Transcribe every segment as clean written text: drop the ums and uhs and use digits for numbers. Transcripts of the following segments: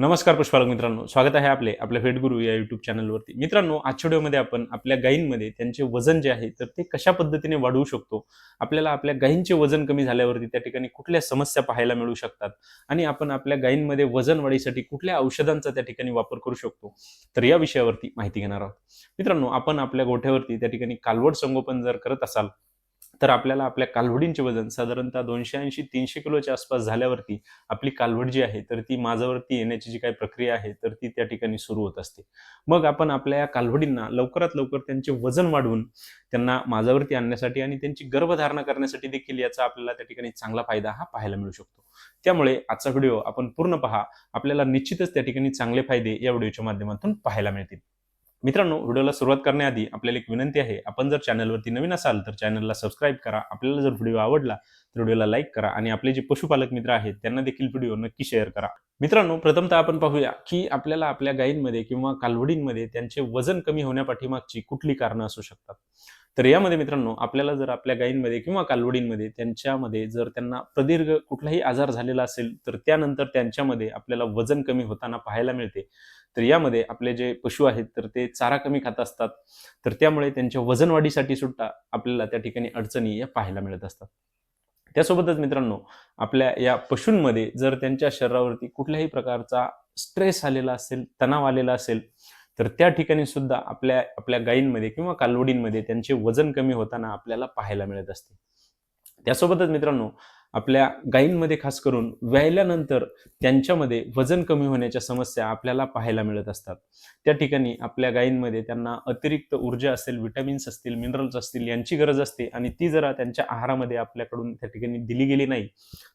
नमस्कार पुष्पालक मित्रांनो, स्वागत आहे आपल्या भेटगुरु या YouTube चॅनलवरती. मित्रांनो, आजच्या व्हिडिओमध्ये आपण आपल्या गायींमध्ये त्यांचे वजन जे आहे तर ते कशा पद्धतीने वाढवू शकतो, आपल्याला आपल्या गायींचे वजन कमी झाल्यावरती त्या ठिकाणी कुठल्या समस्या पाहायला मिळू शकतात आणि आपण आपल्या गायींमध्ये वजन वाढीसाठी कुठल्या औषधांचा त्या ठिकाणी वापर करू शकतो, तर या विषयावरती माहिती घेणार आहोत. मित्रांनो, आपण आपल्या गोठ्यावरती त्या ठिकाणी कालवड संगोपन जर करत असाल तर आपल्याला आपल्या कालवडींचे वजन साधारणतः 280-300 किलोच्या आसपास झाल्यावरती आपली कालवड जी आहे तर ती माझ्यावरती येण्याची जी काही प्रक्रिया आहे तर ती त्या ठिकाणी सुरू होत असते. मग आपण आपल्या या कालवडींना लवकरात लवकर त्यांचे वजन वाढवून त्यांना माझ्यावरती आणण्यासाठी आणि त्यांची गर्भधारणा करण्यासाठी देखील याचा आपल्याला त्या ठिकाणी चांगला फायदा हा पाहायला मिळू शकतो. त्यामुळे आजचा व्हिडिओ आपण पूर्ण पहा, आपल्याला निश्चितच त्या ठिकाणी चांगले फायदे या व्हिडिओच्या माध्यमातून पाहायला मिळतील. मित्रांनो, व्हिडिओला सुरुवात करण्याआधी आपल्याला एक विनंती आहे, आपण जर चॅनलवरती नवीन असाल तर चॅनलला सबस्क्राईब करा. आपल्याला जर व्हिडिओ आवडला तर व्हिडिओला लाईक करा आणि आपले जे पशुपालक मित्र आहेत त्यांना देखील व्हिडिओ नक्की शेअर करा. मित्रांनो, प्रथमतः आपण पाहूया की आपल्याला आपल्या गायींमध्ये किंवा कालवडींमध्ये त्यांचे वजन कमी होण्यापाठीमागची कुठली कारणं असू शकतात. तर यामध्ये मित्रांनो, आपल्याला जर आपल्या गायींमध्ये किंवा कालवडींमध्ये त्यांच्यामध्ये जर त्यांना प्रदीर्घ कुठलाही आजार झालेला असेल तर त्यानंतर त्यांच्यामध्ये आपल्याला वजन कमी होताना पाहायला मिळते. तर यामध्ये आपले जे पशु आहेत तर ते चारा कमी खात असतात, तर त्यामुळे त्यांच्या वजन वाढीसाठी सुद्धा आपल्याला त्या ठिकाणी अडचणी या पाहायला मिळत असतात. त्यासोबतच मित्रांनो, आपल्या या पशूंमध्ये जर त्यांच्या शरीरावरती कुठल्याही प्रकारचा स्ट्रेस आलेला असेल, तणाव आलेला असेल, तर त्या ठिकाणी सुद्धा आपल्या आपल्या गायींमध्ये किंवा कालवडींमध्ये त्यांचे वजन कमी होताना आपल्याला पाहायला मिळत असते. त्यासोबतच मित्रांनो, आपल्या गायींमध्ये खास करून व्यायल्यानंतर त्यांच्यामध्ये वजन कमी होण्याच्या समस्या आपल्याला पाहायला मिळत असतात. त्या ठिकाणी आपल्या गायींमध्ये त्यांना अतिरिक्त ऊर्जा असेल, व्हिटॅमिन्स असतील, मिनरल्स असतील यांची गरज असते आणि ती जर त्यांच्या आहारामध्ये आपल्याकडून त्या ठिकाणी दिली गेली नाही,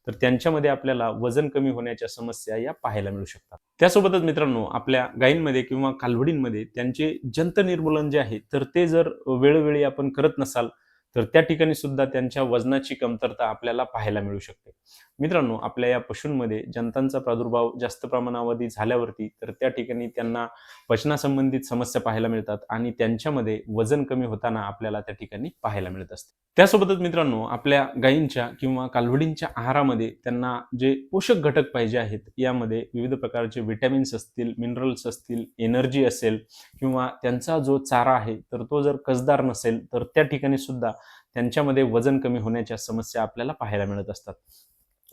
तर त्यांच्यामध्ये आपल्याला वजन कमी होण्याच्या समस्या या पाहायला मिळू शकतात. त्यासोबतच मित्रांनो, आपल्या गायींमध्ये किंवा कालवडींमध्ये त्यांचे जंत निर्मूलन जे आहे तर ते जर वेळोवेळी आपण करत नसाल तर त्या ठिकाणी सुद्धा त्यांच्या वजनाची कमतरता आपल्याला पाहायला मिळू शकते. मित्रांनो, आपल्या या पशूंमध्ये जंतांचा प्रादुर्भाव जास्त प्रमाणावधी झाल्यावरती तर त्या ठिकाणी त्यांना पचनासंबंधित समस्या पाहायला मिळतात आणि त्यांच्यामध्ये वजन कमी होताना आपल्याला त्या ठिकाणी पाहायला मिळत असते. त्यासोबतच मित्रांनो, आपल्या गायींच्या किंवा कालवडींच्या आहारामध्ये त्यांना जे पोषक घटक पाहिजे आहेत, यामध्ये विविध प्रकारचे व्हिटॅमिन्स असतील, मिनरल्स असतील, एनर्जी असेल किंवा त्यांचा जो चारा आहे तर तो जर कसदार नसेल तर त्या ठिकाणी सुद्धा त्यांच्यामध्ये वजन कमी होण्याच्या समस्या आपल्याला पाहायला मिळत असतात.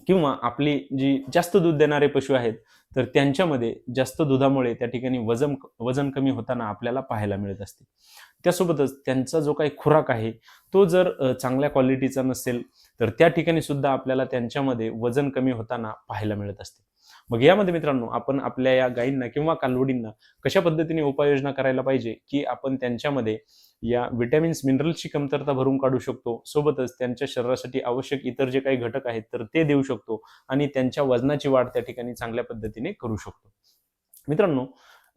किंवा आपली जी जास्त दूध देणारे पशु आहेत तर त्यांच्यामध्ये जास्त दुधामुळे त्या ठिकाणी वजन कमी होताना आपल्याला पाहायला मिळत असते. त्यासोबतच त्यांचा जो काही खुराक आहे तो जर चांगल्या क्वालिटीचा नसेल तर त्या ठिकाणी सुद्धा आपल्याला त्यांच्यामध्ये वजन कमी होताना पाहायला मिळत असते. मग यामध्ये मित्रांनो, आपण आपल्या या गायींना किंवा कालवडींना कशा पद्धतीने उपाययोजना करायला पाहिजे की आपण त्यांच्यामध्ये या व्हिटॅमिन्स मिनरल्सची कमतरता भरून काढू शकतो, सोबतच त्यांच्या शरीरासाठी आवश्यक इतर जे काही घटक आहेत तर ते देऊ शकतो आणि त्यांच्या वजनाची वाढ त्या ठिकाणी चांगल्या पद्धतीने करू शकतो. मित्रांनो,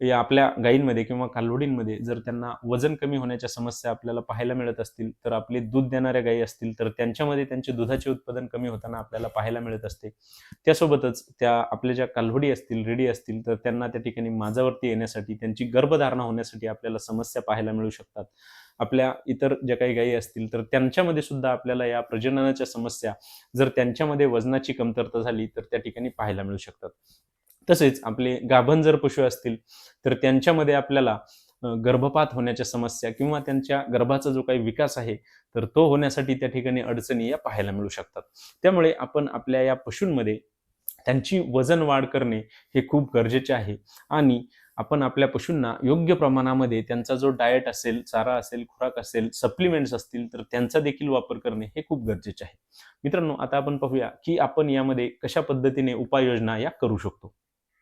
या आपल्या गायींमध्ये किंवा कालवडींमध्ये जर त्यांना वजन कमी होण्याच्या समस्या आपल्याला पाहायला मिळत असतील तर आपले दूध देणाऱ्या गायी असतील तर त्यांच्यामध्ये त्यांचे दुधाचे उत्पादन कमी होताना आपल्याला पाहायला मिळत असते. त्यासोबतच त्या आपल्या ज्या कालवडी असतील, रेडी असतील तर त्यांना त्या ठिकाणी माझ्यावरती येण्यासाठी, त्यांची गर्भधारणा होण्यासाठी आपल्याला समस्या पाहायला मिळू शकतात. आपल्या इतर ज्या काही गायी असतील तर त्यांच्यामध्ये सुद्धा आपल्याला या प्रजननाच्या समस्या जर त्यांच्यामध्ये वजनाची कमतरता झाली तर त्या ठिकाणी पाहायला मिळू शकतात. तसेच आपले गाभण जर पशु असतील तर त्यांच्यामध्ये आपल्याला गर्भपात होण्याच्या समस्या किंवा त्यांच्या गर्भाचा जो काही विकास आहे तर तो होण्यासाठी त्या ठिकाणी अडचणी या पाहायला मिळू शकतात. त्यामुळे आपण आपल्या या पशूंमध्ये त्यांची वजन वाढ करणे हे खूप गरजेचे आहे आणि आपण आपल्या पशूंना योग्य प्रमाणामध्ये त्यांचा जो डाएट असेल, चारा असेल, खुराक असेल, सप्लिमेंट्स असतील तर त्यांचा देखील वापर करणे हे खूप गरजेचे आहे. मित्रांनो, आता आपण पाहूया की आपण यामध्ये कशा पद्धतीने उपाययोजना या करू शकतो.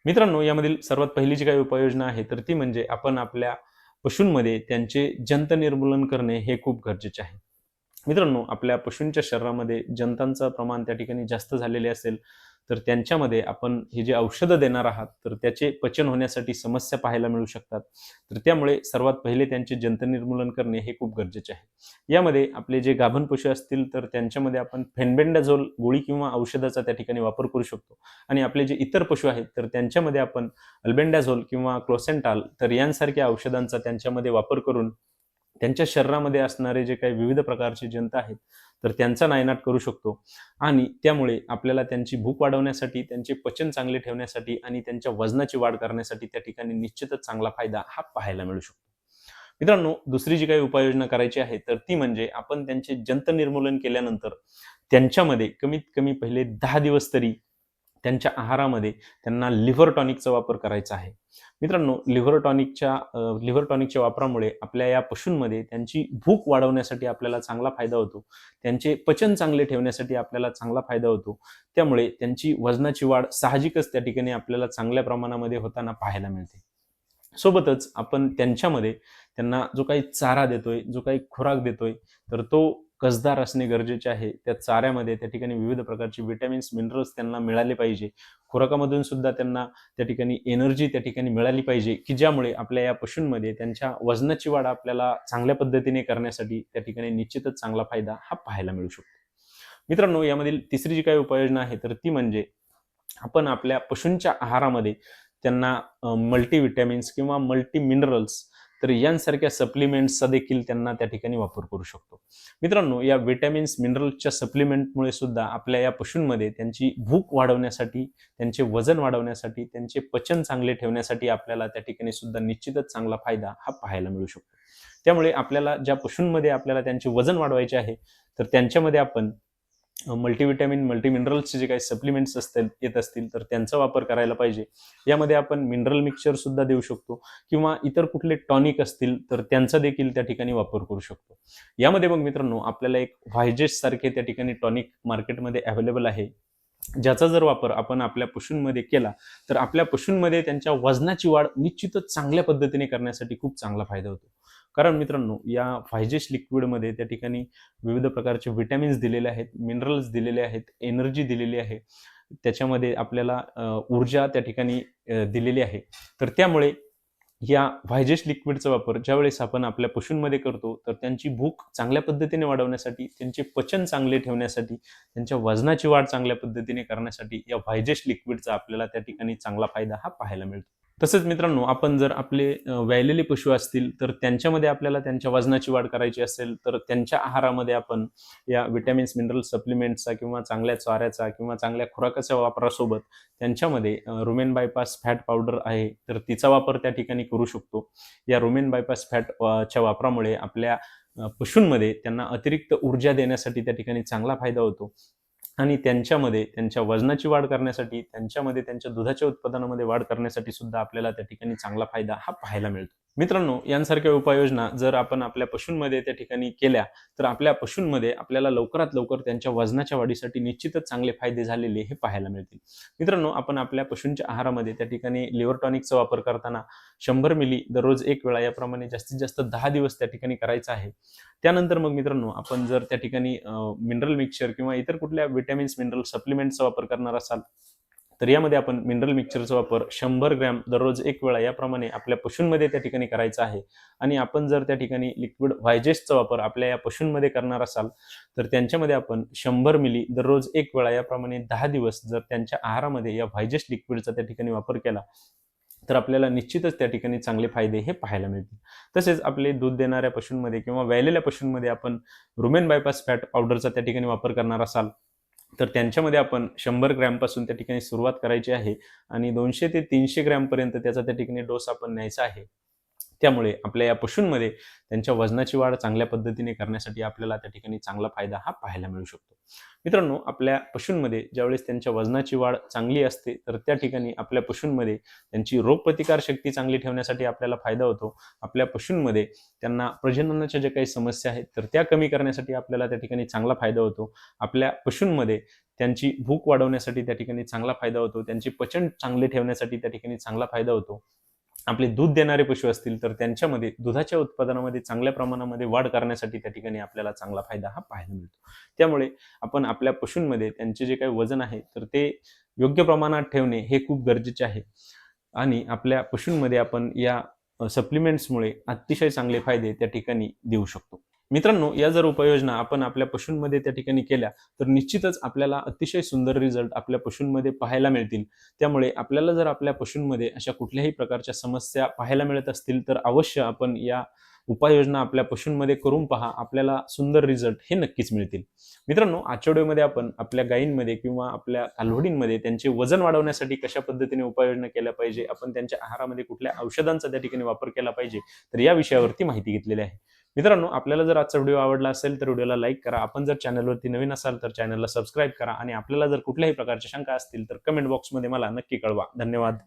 मित्रांनो, यामधील सर्वात पहिली जी काही उपाययोजना आहे तर ती म्हणजे आपण आपल्या पशूंमध्ये त्यांचे जंत निर्मूलन करणे हे खूप गरजेचे आहे. मित्रांनो, आपल्या पशूंच्या शरीरामध्ये जंतांचं प्रमाण त्या ठिकाणी जास्त झालेले असेल तर त्यांच्यामध्ये आपण हे जे औषधं देणार आहात तर त्याचे पचन होण्यासाठी समस्या पाहायला मिळू शकतात. तर त्यामुळे सर्वात पहिले त्यांचे जंत निर्मूलन करणे हे खूप गरजेचे आहे. यामध्ये आपले जे गाभण पशु असतील तर त्यांच्यामध्ये आपण फेनबेंडाझोल गोळी किंवा औषधाचा त्या ठिकाणी वापर करू शकतो आणि आपले जे इतर पशु आहेत तर त्यांच्यामध्ये आपण अल्बेंडाझोल किंवा क्लोसेंटाल तर यांसारख्या औषधांचा त्यांच्यामध्ये वापर करून त्यांच्या शरीरामध्ये असणारे जे काही विविध प्रकारचे जंत आहेत तर त्यांचा नायनाट करू शकतो आणि त्यामुळे आपल्याला त्यांची भूक वाढवण्यासाठी, त्यांचे पचन चांगले ठेवण्यासाठी आणि त्यांच्या वजनाची वाढ करण्यासाठी त्या ठिकाणी निश्चितच चांगला फायदा हा पाहायला मिळू शकतो. मित्रांनो, दुसरी जी काही उपाययोजना करायची आहे तर ती म्हणजे आपण त्यांचे जंत निर्मूलन केल्यानंतर त्यांच्यामध्ये कमीत कमी पहिले 10 दिवस तरी त्यांच्या आहारामध्ये त्यांना लिव्हर टॉनिकचा वापर करायचा आहे. मित्रांनो, लिव्हर टॉनिकच्या वापरामुळे आपल्या या पशूंमध्ये त्यांची भूक वाढवण्यासाठी आपल्याला चांगला फायदा होतो. त्यांचे पचन चांगले ठेवण्यासाठी आपल्याला चांगला फायदा होतो. त्यामुळे त्यांची वजनाची वाढ साहजिकच त्या ठिकाणी आपल्याला चांगल्या प्रमाणामध्ये होताना पाहायला मिळते. सोबतच आपण त्यांच्यामध्ये त्यांना जो काही चारा देतोय, जो काही खुराक देतोय, तर तो कसदार असणे गरजेचे आहे. त्या चाऱ्यामध्ये त्या ठिकाणी विविध प्रकारचे व्हिटॅमिन्स, मिनरल्स त्यांना मिळाले पाहिजे. खुराकामधून सुद्धा त्यांना त्या ठिकाणी एनर्जी त्या ठिकाणी मिळाली पाहिजे, की ज्यामुळे आपल्या या पशूंमध्ये त्यांच्या वजनाची वाढ आपल्याला चांगल्या पद्धतीने करण्यासाठी त्या ठिकाणी निश्चितच चांगला फायदा हा पाहायला मिळू शकतो. मित्रांनो, यामधील तिसरी जी काही उपाययोजना आहे, तर ती म्हणजे आपण आपल्या पशूंच्या आहारामध्ये त्यांना मल्टीव्हिटॅमिन्स किंवा मल्टी मिनरल्स तर यांसारख्या सप्लिमेंट्सचा देखील त्यांना त्या ठिकाणी वापर करू शकतो. मित्रांनो, या व्हिटॅमिन्स, मिनरल्सच्या सप्लिमेंटमुळे सुद्धा आपल्या या पशूंमध्ये त्यांची भूक वाढवण्यासाठी, त्यांचे वजन वाढवण्यासाठी, त्यांचे पचन चांगले ठेवण्यासाठी आपल्याला त्या ठिकाणी सुद्धा निश्चितच चांगला फायदा हा पाहायला मिळू शकतो. त्यामुळे आपल्याला ज्या पशूंमध्ये आपल्याला त्यांचे वजन वाढवायचे आहे, तर त्यांच्यामध्ये आपण मल्टीव्हिटॅमिन, मल्टी मिनरल्सचे जे काही सप्लिमेंट्स येत असतील तर त्यांचा वापर करायला पाहिजे. यामध्ये आपण मिनरल मिक्सचर सुद्धा देऊ शकतो किंवा इतर कुठले टॉनिक असतील तर त्यांचा देखील त्या ठिकाणी वापर करू शकतो. यामध्ये मग मित्रांनो, आपल्याला एक व्हायजेस सारखे त्या ठिकाणी टॉनिक मार्केटमध्ये अवेलेबल आहे. ज्याचा जर वापर आपण आपल्या पशूंमध्ये केला तर आपल्या पशूंमध्ये त्यांच्या वजनाची वाढ निश्चितच चांगल्या पद्धतीने करण्यासाठी खूप चांगला फायदा होतो. कारण मित्रांनो, या व्हायजेस लिक्विडमध्ये त्या ठिकाणी विविध प्रकारचे व्हिटॅमिन्स दिलेले आहेत, मिनरल्स दिलेले आहेत, एनर्जी दिलेली आहे. त्याच्यामध्ये आपल्याला ऊर्जा त्या ठिकाणी दिलेली आहे. तर त्यामुळे या व्हायजेस लिक्विडचा वापर ज्यावेळेस आपण आपल्या पशूंमध्ये करतो, तर त्यांची भूक चांगल्या पद्धतीने वाढवण्यासाठी, त्यांचे पचन चांगले ठेवण्यासाठी, त्यांच्या वजनाची वाढ चांगल्या पद्धतीने करण्यासाठी या व्हायजेस लिक्विडचा आपल्याला त्या ठिकाणी चांगला फायदा हा पाहायला मिळतो. तसंच मित्रांनो, आपण जर आपले व्यायलेले पशु असतील, तर त्यांच्यामध्ये आपल्याला त्यांच्या वजनाची वाढ करायची असेल, तर त्यांच्या आहारामध्ये आपण या व्हिटॅमिन्स, मिनरल सप्लिमेंट्सचा किंवा चांगल्या चाऱ्याचा किंवा चांगल्या खुराकाच्या वापरासोबत त्यांच्यामध्ये रुमेन बायपास फॅट पावडर आहे, तर तिचा वापर त्या ठिकाणी करू शकतो. या रुमेन बायपास च्या वापरामुळे आपल्या पशूंमध्ये त्यांना अतिरिक्त ऊर्जा देण्यासाठी त्या ठिकाणी चांगला फायदा होतो. आणि त्यांच्यामध्ये त्यांच्या वजनाची वाढ करण्यासाठी, त्यांच्यामध्ये त्यांच्या दुधाच्या उत्पादनामध्ये वाढ करण्यासाठी सुद्धा आपल्याला त्या ठिकाणी चांगला फायदा हा पाहायला मिळतो. मित्रांनो, यांसारख्या उपाययोजना जर आपण आपल्या पशूंमध्ये त्या ठिकाणी केल्या, तर आपल्या पशूंमध्ये आपल्याला लवकरात लवकर त्यांच्या वजनाच्या वाढीसाठी निश्चितच चांगले फायदे झालेले हे पाहायला मिळतील. मित्रांनो, आपण आपल्या पशूंच्या आहारामध्ये त्या ठिकाणी लिव्हर टॉनिकचा वापर करताना 100 मिली दररोज 1 वेळा याप्रमाणे जास्तीत जास्त 10 दिवस त्या ठिकाणी करायचा आहे. त्यानंतर मग मित्रांनो, आपण जर त्या ठिकाणी मिनरल मिक्सचर किंवा इतर कुठल्या व्हिटॅमिन्स, मिनरल सप्लिमेंट्सचा वापर करणार असाल, तर यामध्ये आपण मिनरल मिक्सचरचा वापर 100 ग्रॅम दररोज 1 वेळा याप्रमाणे आपल्या पशूंमध्ये त्या ठिकाणी करायचा आहे. आणि आपण जर त्या ठिकाणी लिक्विड व्हायजेसचा वापर आपल्या या पशूंमध्ये करणार असाल, तर त्यांच्यामध्ये आपण 100 मिली दररोज 1 वेळा याप्रमाणे 10 दिवस जर त्यांच्या आहारामध्ये या व्हायजेस लिक्विडचा त्या ठिकाणी वापर केला, तर आपल्याला निश्चितच त्या ठिकाणी चांगले फायदे हे पाहायला मिळतील. तसेच आपले दूध देणाऱ्या पशूंमध्ये किंवा व्यायलेल्या पशूंमध्ये आपण रुमेन बायपास फॅट पावडरचा त्या ठिकाणी वापर करणार असाल, तर त्यांच्यामध्ये आपण 100 ग्रॅमपासून त्या ठिकाणी सुरुवात करायची आहे आणि 200 ते 300 ग्रॅमपर्यंत त्याचा त्या ठिकाणी डोस आपण न्यायचा आहे. त्यामुळे आपल्या या पशूंमध्ये त्यांच्या वजनाची वाढ चांगल्या पद्धतीने करण्यासाठी आपल्याला त्या ठिकाणी चांगला फायदा हा पाहायला मिळू शकतो. मित्रांनो, आपल्या पशूंमध्ये ज्यावेळेस त्यांच्या वजनाची वाढ चांगली असते, तर त्या ठिकाणी आपल्या पशूंमध्ये त्यांची रोगप्रतिकार शक्ती चांगली ठेवण्यासाठी आपल्याला फायदा होतो. आपल्या पशूंमध्ये त्यांना प्रजननाच्या ज्या काही समस्या आहेत, तर त्या कमी करण्यासाठी आपल्याला त्या ठिकाणी चांगला फायदा होतो. आपल्या पशूंमध्ये त्यांची भूक वाढवण्यासाठी त्या ठिकाणी चांगला फायदा होतो. त्यांचे पचन चांगले ठेवण्यासाठी त्या ठिकाणी चांगला फायदा होतो. आपले दूध देणारे पशु असतील, तर त्यांच्यामध्ये दुधाच्या उत्पादनामध्ये चांगल्या प्रमाणामध्ये वाढ करण्यासाठी त्या ठिकाणी आपल्याला चांगला फायदा हा पाहायला मिळतो. त्यामुळे आपण आपल्या पशूंमध्ये त्यांचे जे काही वजन आहे, तर ते योग्य प्रमाणात ठेवणे हे खूप गरजेचे आहे. आणि आपल्या पशूंमध्ये आपण या सप्लिमेंट्समुळे अतिशय चांगले फायदे त्या ठिकाणी देऊ शकतो. मित्रांनो, या जर उपाययोजना आपण आपल्या पशूंमध्ये त्या ठिकाणी केल्या, तर निश्चितच आपल्याला अतिशय सुंदर रिझल्ट आपल्या पशूंमध्ये पाहायला मिळतील. त्यामुळे आपल्याला जर आपल्या पशूंमध्ये अशा कुठल्याही प्रकारच्या समस्या पाहायला मिळत असतील, तर अवश्य आपण या उपाययोजना आपल्या पशूंमध्ये करून पहा, आपल्याला सुंदर रिझल्ट हे नक्कीच मिळतील. मित्रांनो, आजच्या व्हिडिओमध्ये आपण आपल्या गायींमध्ये किंवा आपल्या कालवडींमध्ये त्यांचे वजन वाढवण्यासाठी कशा पद्धतीने उपाययोजना केल्या पाहिजे, आपण त्यांच्या आहारामध्ये कुठल्या औषधांचा त्या ठिकाणी वापर केला पाहिजे, तर या विषयावरती माहिती घेतलेली आहे. मित्रांनो, आपल्याला जर आजचा व्हिडिओ आवडला असेल तर व्हिडिओला लाईक करा. आपण जर चॅनलवरती नवीन असाल तर चॅनलला सबस्क्राईब करा आणि आपल्याला जर कुठल्याही प्रकारच्या शंका असतील तर कमेंट बॉक्समध्ये मला नक्की कळवा. धन्यवाद.